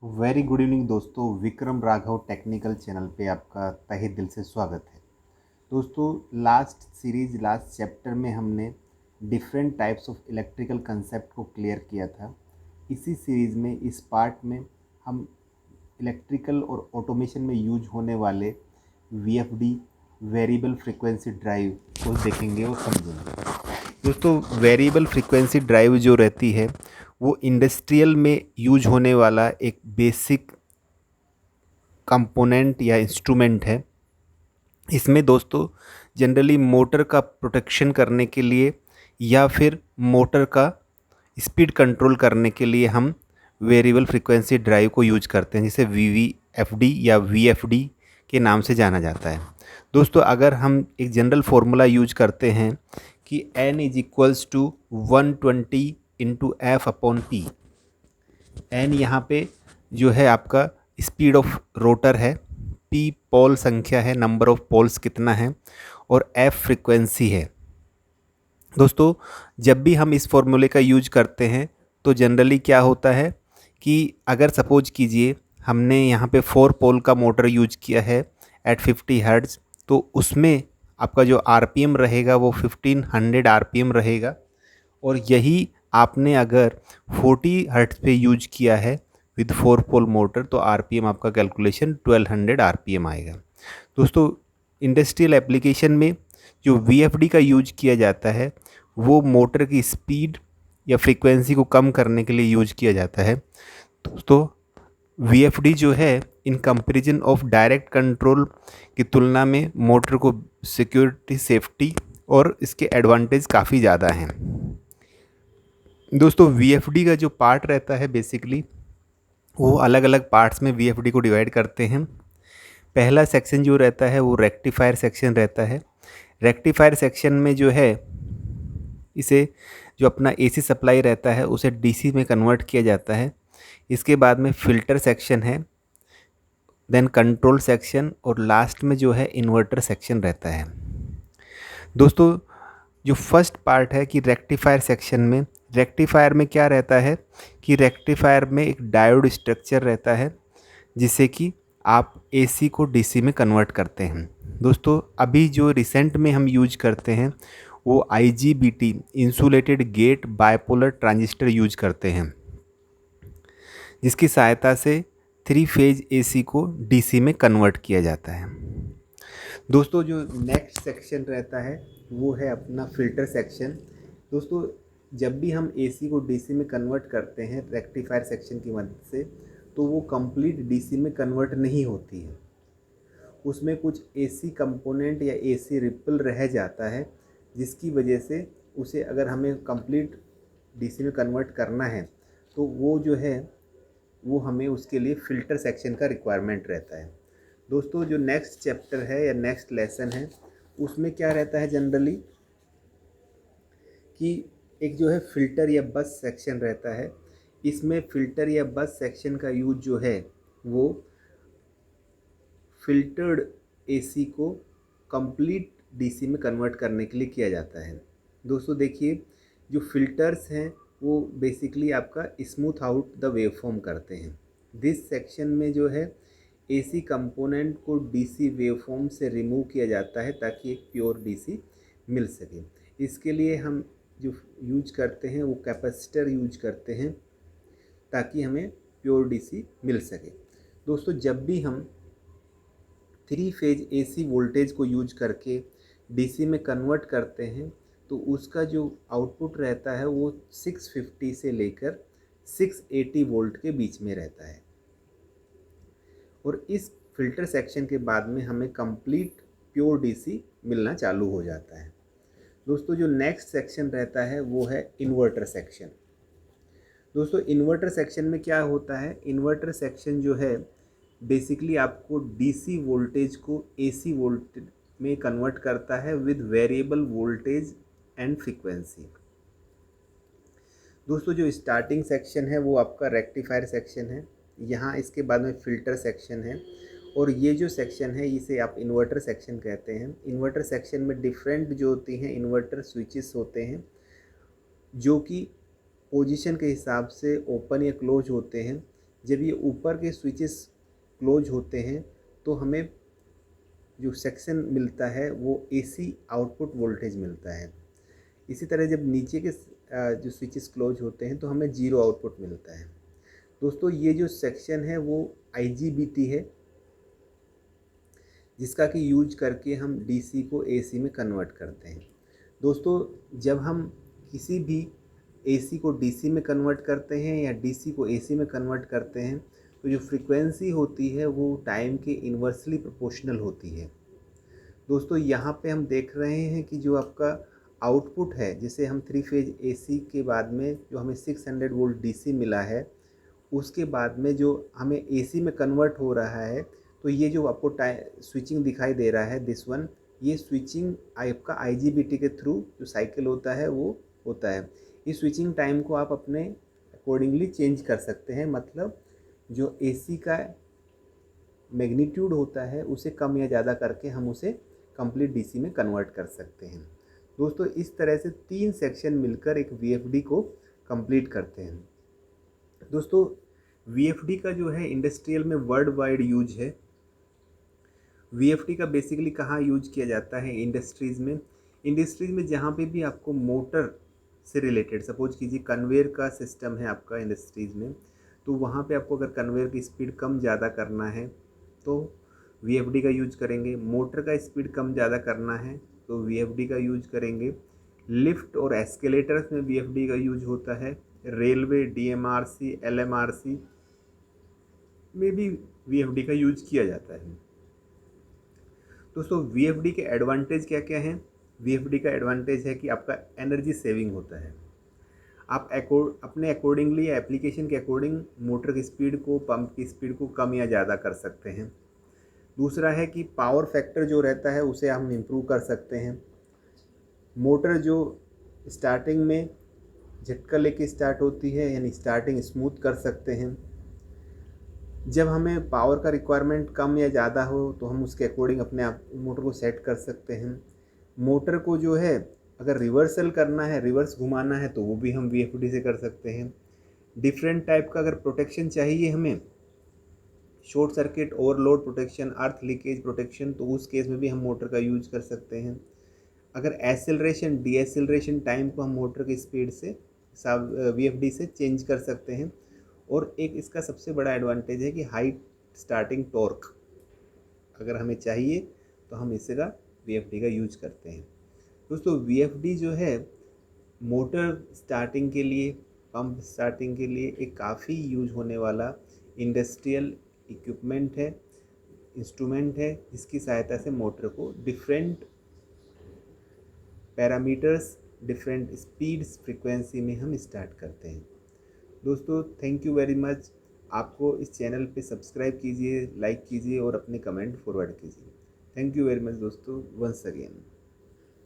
Very good evening दोस्तों। Vikram Raghav technical channel पे आपका तहे दिल से स्वागत है। दोस्तों, लास्ट चैप्टर में हमने different types of electrical concept को क्लियर किया था। इसी सीरीज़ में इस पार्ट में हम इलेक्ट्रिकल और ऑटोमेशन में यूज होने वाले वीएफडी वेरिएबल फ्रीक्वेंसी ड्राइव को देखेंगे और समझेंगे। दोस्तों, वेरिएबल फ्रीक्वेंसी ड्राइव जो रहती है वो इंडस्ट्रियल में यूज होने वाला एक बेसिक कंपोनेंट या इंस्ट्रूमेंट है। इसमें दोस्तों जनरली मोटर का प्रोटेक्शन करने के लिए या फिर मोटर का स्पीड कंट्रोल करने के लिए हम वेरिएबल फ्रीक्वेंसी ड्राइव को यूज करते हैं, जिसे वीवीएफडी या वीएफडी के नाम से जाना जाता है। दोस्तों, अगर हम एक जनरल फार्मूला यूज करते हैं कि N is equals to 120 into F upon T. N यहाँ पे जो है आपका स्पीड ऑफ रोटर है, P पोल संख्या है, नंबर ऑफ पोल्स कितना है, और F फ्रीक्वेंसी है। दोस्तों, जब भी हम इस फॉर्मूले का यूज करते हैं तो जनरली क्या होता है कि अगर सपोज कीजिए हमने यहाँ पे 4 पोल का मोटर यूज किया है एट 50 हर्ट्ज़, तो उसमें आपका जो आरपीएम रहेगा वो 1500 आरपीएम रहेगा। और यही आपने अगर 40 हर्ट्ज़ पे यूज किया है विद 4 पोल मोटर, तो आरपीएम आपका कैलकुलेशन 1200 आरपीएम आएगा। दोस्तों, इंडस्ट्रियल एप्लीकेशन में जो वीएफडी का यूज किया जाता है वो मोटर की स्पीड या फ्रीक्वेंसी को कम करने के लिए यूज किया जाता है। दोस्तों, वीएफडी जो है in comparison of direct control की तुलना में मोटर को सिक्योरिटी, सेफ्टी और इसके एडवांटेज काफ़ी ज़्यादा हैं। दोस्तों, वीएफडी का जो पार्ट रहता है बेसिकली वो अलग अलग पार्ट्स में वीएफडी को डिवाइड करते हैं। पहला सेक्शन जो रहता है वो रेक्टिफायर सेक्शन रहता है। रेक्टिफायर सेक्शन में जो है इसे जो अपना एसी सप्लाई रहता है उसे डीसी में कन्वर्ट किया जाता है। इसके बाद में फ़िल्टर सेक्शन है, देन कंट्रोल सेक्शन, और लास्ट में जो है इन्वर्टर सेक्शन रहता है। दोस्तों, जो फर्स्ट पार्ट है कि रेक्टिफायर सेक्शन में, रेक्टिफायर में क्या रहता है कि रेक्टिफायर में एक डायोड स्ट्रक्चर रहता है जिससे कि आप एसी को डीसी में कन्वर्ट करते हैं। दोस्तों, अभी जो रिसेंट में हम यूज करते हैं वो IGBT insulated gate bipolar transistor use करते हैं, जिसकी सहायता से 3 फेज एसी को डीसी में कन्वर्ट किया जाता है। दोस्तों, जो नेक्स्ट सेक्शन रहता है वो है अपना फ़िल्टर सेक्शन। दोस्तों, जब भी हम एसी को डीसी में कन्वर्ट करते हैं रेक्टिफायर सेक्शन की मदद से, तो वो कंप्लीट डीसी में कन्वर्ट नहीं होती है। उसमें कुछ एसी कंपोनेंट या एसी रिपल रह जाता है, जिसकी वजह से उसे अगर हमें कंप्लीट डीसी में कन्वर्ट करना है तो वो जो है वो हमें उसके लिए फ़िल्टर सेक्शन का रिक्वायरमेंट रहता है। दोस्तों, जो नेक्स्ट चैप्टर है या नेक्स्ट लेसन है उसमें क्या रहता है जनरली कि एक जो है फ़िल्टर या बस सेक्शन रहता है। इसमें फ़िल्टर या बस सेक्शन का यूज जो है वो फ़िल्टर्ड एसी को कंप्लीट डीसी में कन्वर्ट करने के लिए किया जाता है। दोस्तों देखिए, जो फ़िल्टर्स हैं वो बेसिकली आपका स्मूथ आउट द वेवफॉर्म करते हैं। दिस सेक्शन में जो है एसी कंपोनेंट को डीसी वेवफॉर्म से रिमूव किया जाता है ताकि एक प्योर डीसी मिल सके। इसके लिए हम जो यूज करते हैं वो कैपेसिटर यूज करते हैं ताकि हमें प्योर डीसी मिल सके। दोस्तों, जब भी हम 3 फेज एसी वोल्टेज को यूज करके डीसी में कन्वर्ट करते हैं तो उसका जो आउटपुट रहता है वो 650 से लेकर 680 वोल्ट के बीच में रहता है। और इस फिल्टर सेक्शन के बाद में हमें कंप्लीट प्योर डीसी मिलना चालू हो जाता है। दोस्तों, जो नेक्स्ट सेक्शन रहता है वो है इन्वर्टर सेक्शन। दोस्तों, इन्वर्टर सेक्शन में क्या होता है, इन्वर्टर सेक्शन जो है बेसिकली आपको डीसी वोल्टेज को एसी वोल्टेज में कन्वर्ट करता है with variable voltage and frequency. दोस्तों, जो स्टार्टिंग सेक्शन है वो आपका रेक्टिफायर सेक्शन है। यहाँ इसके बाद में फ़िल्टर सेक्शन है, और ये जो सेक्शन है इसे आप इन्वर्टर सेक्शन कहते हैं। इन्वर्टर सेक्शन में डिफरेंट जो होती हैं इन्वर्टर स्विचेस होते हैं जो कि पोजीशन के हिसाब से ओपन या क्लोज होते हैं। जब ये ऊपर के स्विचेस क्लोज होते हैं तो हमें जो सेक्शन मिलता है वो एसी आउटपुट वोल्टेज मिलता है। इसी तरह जब नीचे के जो स्विचेस क्लोज होते हैं तो हमें जीरो आउटपुट मिलता है। दोस्तों ये जो सेक्शन है वो IGBT है, जिसका कि यूज करके हम DC को AC में कन्वर्ट करते हैं। दोस्तों जब हम किसी भी AC को DC में कन्वर्ट करते हैं या DC को AC में कन्वर्ट करते हैं तो जो फ्रीक्वेंसी होती है वो टाइम के इन्वर्सली प्रोपोर्शनल होती है। दोस्तों यहाँ पे हम देख रहे हैं कि जो आपका आउटपुट है, जिसे हम 3 फेज AC के बाद में जो हमें 600 वोल्ट DC मिला है, उसके बाद में जो हमें AC में कन्वर्ट हो रहा है, तो ये जो आपको स्विचिंग दिखाई दे रहा है दिस वन, ये स्विचिंग आपका IGBT के थ्रू जो साइकिल होता है वो होता है। इस स्विचिंग टाइम को आप अपने अकॉर्डिंगली चेंज कर सकते हैं, मतलब जो AC का मैग्नीट्यूड होता है उसे कम या ज़्यादा करके हम उसे कंप्लीट DC में कन्वर्ट कर सकते हैं। दोस्तों इस तरह से 3 सेक्शन मिलकर एक VFD को कंप्लीट करते हैं। दोस्तों VFD का जो है इंडस्ट्रियल में वर्ल्ड वाइड यूज है। VFD का बेसिकली कहाँ यूज किया जाता है? इंडस्ट्रीज़ में जहाँ पे भी आपको मोटर से रिलेटेड, सपोज कीजिए कन्वेयर का सिस्टम है आपका इंडस्ट्रीज़ में, तो वहाँ पे आपको अगर कन्वेयर की स्पीड कम ज़्यादा करना है तो VFD का यूज करेंगे। मोटर का स्पीड कम ज़्यादा करना है तो VFD का यूज करेंगे। लिफ्ट और एस्केलेटर्स में VFD का यूज होता है। रेलवे, DMRC, LMRC में भी VFD का यूज किया जाता है। दोस्तों VFD के एडवांटेज क्या क्या हैं? VFD का एडवांटेज है कि आपका एनर्जी सेविंग होता है। आप अपने अकॉर्डिंगली या एप्लीकेशन के अकॉर्डिंग मोटर की स्पीड को, पंप की स्पीड को कम या ज़्यादा कर सकते हैं। दूसरा है कि पावर फैक्टर जो रहता है उसे हम इम्प्रूव कर सकते हैं। मोटर जो स्टार्टिंग में झटका लेके स्टार्ट होती है, यानी स्टार्टिंग स्मूथ कर सकते हैं। जब हमें पावर का रिक्वायरमेंट कम या ज़्यादा हो तो हम उसके अकॉर्डिंग अपने आप मोटर को सेट कर सकते हैं। मोटर को जो है अगर रिवर्सल करना है, रिवर्स घुमाना है, तो वो भी हम VFD से कर सकते हैं। डिफरेंट टाइप का अगर प्रोटेक्शन चाहिए हमें, शॉर्ट सर्किट, ओवरलोड प्रोटेक्शन, अर्थ लीकेज प्रोटेक्शन, तो उस केस में भी हम मोटर का यूज कर सकते हैं। अगर एसिलरेशन, डीएसिलरेशन टाइम को हम मोटर की स्पीड से VFD से चेंज कर सकते हैं। और एक इसका सबसे बड़ा एडवांटेज है कि हाई स्टार्टिंग टॉर्क अगर हमें चाहिए तो हम इसका VFD का यूज करते हैं। दोस्तों VFD जो है मोटर स्टार्टिंग के लिए, पंप स्टार्टिंग के लिए एक काफ़ी यूज होने वाला इंडस्ट्रियल इक्विपमेंट है, इंस्ट्रूमेंट है, जिसकी सहायता से मोटर को different parameters, different speeds, frequency में हम स्टार्ट करते हैं। दोस्तों थैंक यू वेरी मच। आपको इस चैनल पे सब्सक्राइब कीजिए, लाइक कीजिए और अपने कमेंट फॉरवर्ड कीजिए। थैंक यू वेरी मच दोस्तों, वंस अगेन।